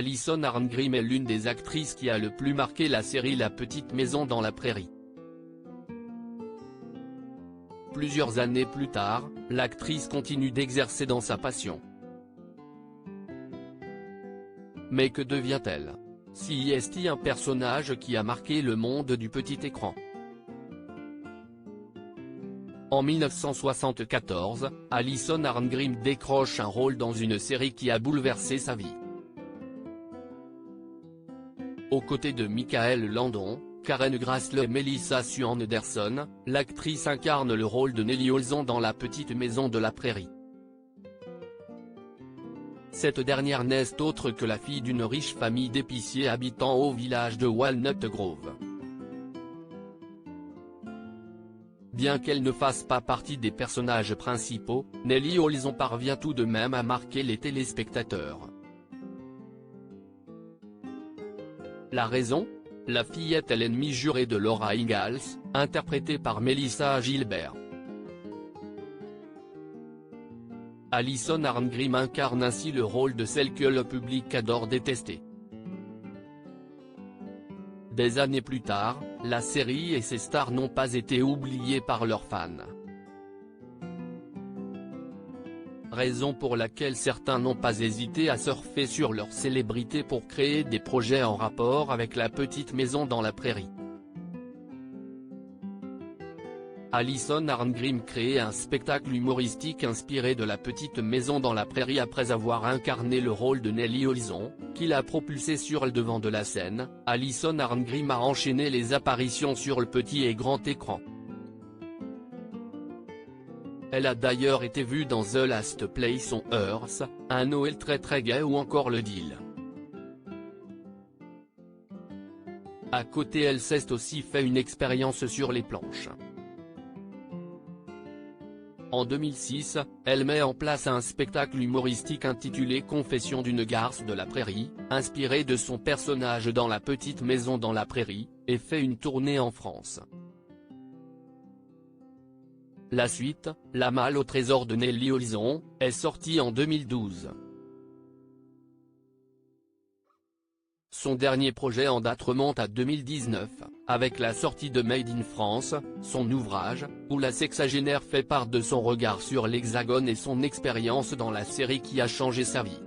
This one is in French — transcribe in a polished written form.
Alison Arngrim est l'une des actrices qui a le plus marqué la série La Petite Maison dans la Prairie. Plusieurs années plus tard, l'actrice continue d'exercer dans sa passion. Mais que devient-elle? Si est-il un personnage qui a marqué le monde du petit écran? En 1974, Alison Arngrim décroche un rôle dans une série qui a bouleversé sa vie. Aux côtés de Michael Landon, Karen Grassle et Melissa Sue Anderson, l'actrice incarne le rôle de Nellie Olson dans La Petite Maison de la Prairie. Cette dernière n'est autre que la fille d'une riche famille d'épiciers habitant au village de Walnut Grove. Bien qu'elle ne fasse pas partie des personnages principaux, Nellie Olson parvient tout de même à marquer les téléspectateurs. La raison? La fillette est l'ennemie jurée de Laura Ingalls, interprétée par Melissa Gilbert. Alison Arngrim incarne ainsi le rôle de celle que le public adore détester. Des années plus tard, la série et ses stars n'ont pas été oubliées par leurs fans. Raison pour laquelle certains n'ont pas hésité à surfer sur leur célébrité pour créer des projets en rapport avec La Petite Maison dans la Prairie. Alison Arngrim crée un spectacle humoristique inspiré de La Petite Maison dans la Prairie après avoir incarné le rôle de Nellie Olson, qui l'a propulsée sur le devant de la scène. Alison Arngrim a enchaîné les apparitions sur le petit et grand écran. Elle a d'ailleurs été vue dans The Last Place on Earth, Un Noël très gai ou encore Le Deal. À côté, elle s'est aussi fait une expérience sur les planches. En 2006, elle met en place un spectacle humoristique intitulé Confession d'une garce de la prairie, inspiré de son personnage dans La Petite Maison dans la Prairie, et fait une tournée en France. La suite, La Malle au trésor de Nellie Olson, est sortie en 2012. Son dernier projet en date remonte à 2019, avec la sortie de Made in France, son ouvrage, où la sexagénaire fait part de son regard sur l'Hexagone et son expérience dans la série qui a changé sa vie.